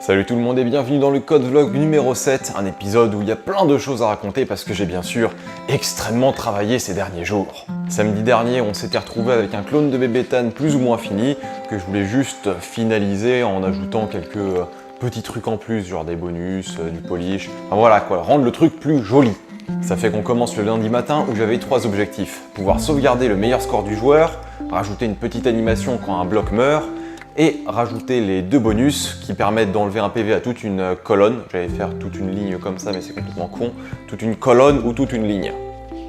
Salut tout le monde et bienvenue dans le Code Vlog numéro 7, un épisode où il y a plein de choses à raconter parce que j'ai bien sûr extrêmement travaillé ces derniers jours. Samedi dernier, on s'était retrouvé avec un clone de Bébétane plus ou moins fini, que je voulais juste finaliser en ajoutant quelques petits trucs en plus, genre des bonus, du polish, enfin voilà quoi, rendre le truc plus joli. Ça fait qu'on commence le lundi matin où j'avais 3 objectifs. Pouvoir sauvegarder le meilleur score du joueur, rajouter une petite animation quand un bloc meurt, et rajouter les 2 bonus qui permettent d'enlever un PV à toute une colonne. J'allais faire toute une ligne comme ça, mais c'est complètement con. Toute une colonne ou toute une ligne.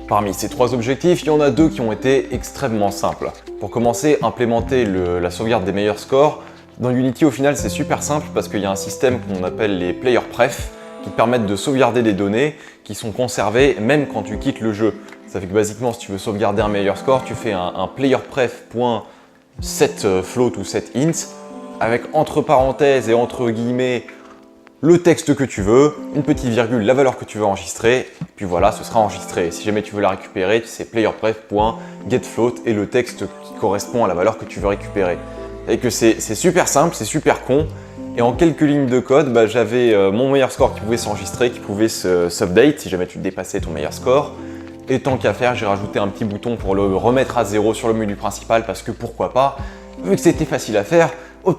Parmi ces 3 objectifs, il y en a 2 qui ont été extrêmement simples. Pour commencer, implémenter la sauvegarde des meilleurs scores. Dans Unity, au final, c'est super simple parce qu'il y a un système qu'on appelle les player pref qui permettent de sauvegarder des données qui sont conservées même quand tu quittes le jeu. Ça fait que basiquement, si tu veux sauvegarder un meilleur score, tu fais un player pref.set float ou set int avec entre parenthèses et entre guillemets le texte que tu veux, une petite virgule, la valeur que tu veux enregistrer, puis voilà, ce sera enregistré. Si jamais tu veux la récupérer, c'est playerpref.getFloat et le texte qui correspond à la valeur que tu veux récupérer. Et que c'est super simple, c'est super con. Et en quelques lignes de code, j'avais mon meilleur score qui pouvait s'enregistrer, qui pouvait s'update si jamais tu dépassais ton meilleur score. Et tant qu'à faire, j'ai rajouté un petit bouton pour le remettre à 0 sur le menu principal parce que pourquoi pas, vu que c'était facile à faire,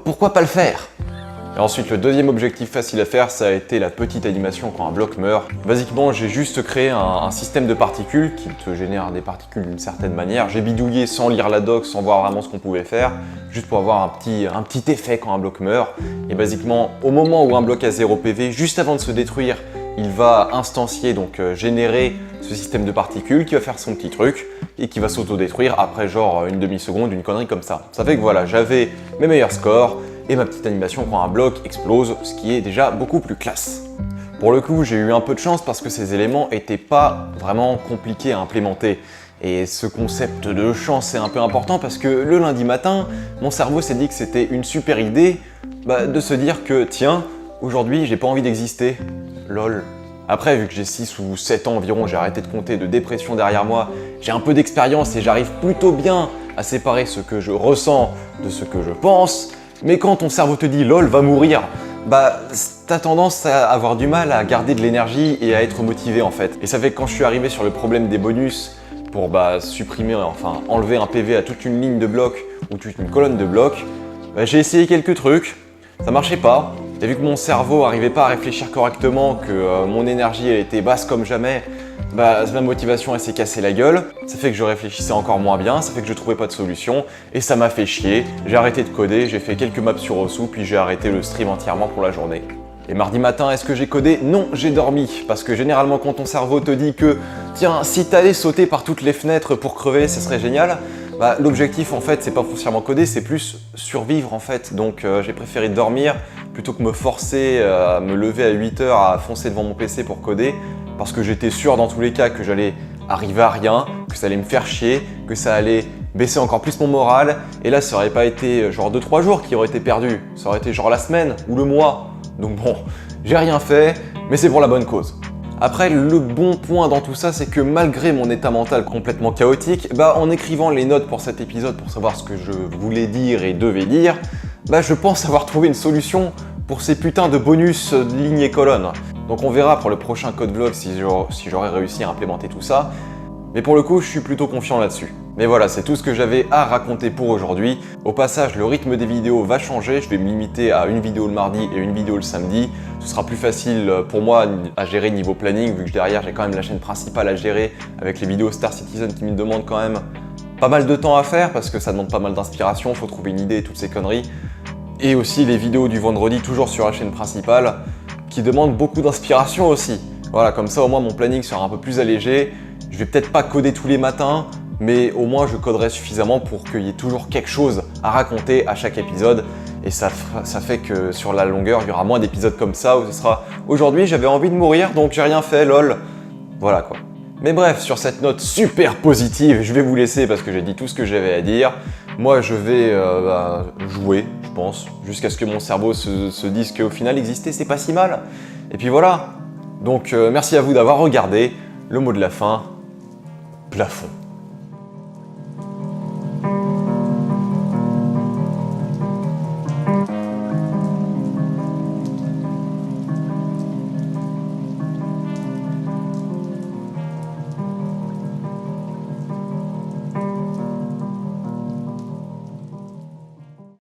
pourquoi pas le faire? Et ensuite, le deuxième objectif facile à faire, ça a été la petite animation quand un bloc meurt. Basiquement, j'ai juste créé un système de particules qui te génère des particules d'une certaine manière. J'ai bidouillé sans lire la doc, sans voir vraiment ce qu'on pouvait faire, juste pour avoir un petit effet quand un bloc meurt. Et basiquement, au moment où un bloc a 0 PV, juste avant de se détruire, il va instancier, donc générer ce système de particules qui va faire son petit truc et qui va s'auto-détruire après genre une demi-seconde, une connerie comme ça. Ça fait que voilà, j'avais mes meilleurs scores et ma petite animation quand un bloc explose, ce qui est déjà beaucoup plus classe. Pour le coup, j'ai eu un peu de chance parce que ces éléments n'étaient pas vraiment compliqués à implémenter. Et ce concept de chance est un peu important parce que le lundi matin, mon cerveau s'est dit que c'était une super idée de se dire que tiens, aujourd'hui j'ai pas envie d'exister. Lol. Après, vu que j'ai 6 ou 7 ans environ, j'ai arrêté de compter, de dépression derrière moi, j'ai un peu d'expérience et j'arrive plutôt bien à séparer ce que je ressens de ce que je pense. Mais quand ton cerveau te dit lol, va mourir, t'as tendance à avoir du mal à garder de l'énergie et à être motivé en fait. Et ça fait que quand je suis arrivé sur le problème des bonus pour supprimer, enfin enlever un PV à toute une ligne de blocs ou toute une colonne de blocs, j'ai essayé quelques trucs, ça marchait pas. Et vu que mon cerveau n'arrivait pas à réfléchir correctement, que mon énergie elle était basse comme jamais, ma motivation elle s'est cassée la gueule. Ça fait que je réfléchissais encore moins bien, ça fait que je trouvais pas de solution et ça m'a fait chier. J'ai arrêté de coder, j'ai fait quelques maps sur Osu puis j'ai arrêté le stream entièrement pour la journée. Et mardi matin, est-ce que j'ai codé? Non, j'ai dormi. Parce que généralement quand ton cerveau te dit que tiens, si t'allais sauter par toutes les fenêtres pour crever, ce serait génial. L'objectif en fait c'est pas foncièrement coder, c'est plus survivre en fait. Donc j'ai préféré dormir plutôt que me forcer à me lever à 8 h à foncer devant mon PC pour coder. Parce que j'étais sûr dans tous les cas que j'allais arriver à rien, que ça allait me faire chier, que ça allait baisser encore plus mon moral. Et là ça aurait pas été genre 2-3 jours qui auraient été perdus, ça aurait été genre la semaine ou le mois. Donc bon, j'ai rien fait, mais c'est pour la bonne cause. Après, le bon point dans tout ça, c'est que malgré mon état mental complètement chaotique, en écrivant les notes pour cet épisode pour savoir ce que je voulais dire et devais dire, je pense avoir trouvé une solution pour ces putains de bonus de lignes et colonnes. Donc on verra pour le prochain code vlog si j'aurai réussi à implémenter tout ça. Mais pour le coup, je suis plutôt confiant là-dessus. Mais voilà, c'est tout ce que j'avais à raconter pour aujourd'hui. Au passage, le rythme des vidéos va changer. Je vais me limiter à une vidéo le mardi et une vidéo le samedi. Ce sera plus facile pour moi à gérer niveau planning, vu que derrière, j'ai quand même la chaîne principale à gérer avec les vidéos Star Citizen qui me demandent quand même pas mal de temps à faire parce que ça demande pas mal d'inspiration, il faut trouver une idée et toutes ces conneries. Et aussi les vidéos du vendredi, toujours sur la chaîne principale, qui demandent beaucoup d'inspiration aussi. Voilà, comme ça au moins mon planning sera un peu plus allégé. Je vais peut-être pas coder tous les matins, mais au moins je coderai suffisamment pour qu'il y ait toujours quelque chose à raconter à chaque épisode. Et ça fait que sur la longueur, il y aura moins d'épisodes comme ça où ce sera aujourd'hui j'avais envie de mourir donc j'ai rien fait, lol. Voilà quoi. Mais bref, sur cette note super positive, je vais vous laisser parce que j'ai dit tout ce que j'avais à dire. Moi je vais jouer, je pense, jusqu'à ce que mon cerveau se dise qu'au final exister c'est pas si mal. Et puis voilà. Donc merci à vous d'avoir regardé. Le mot de la fin, plafond.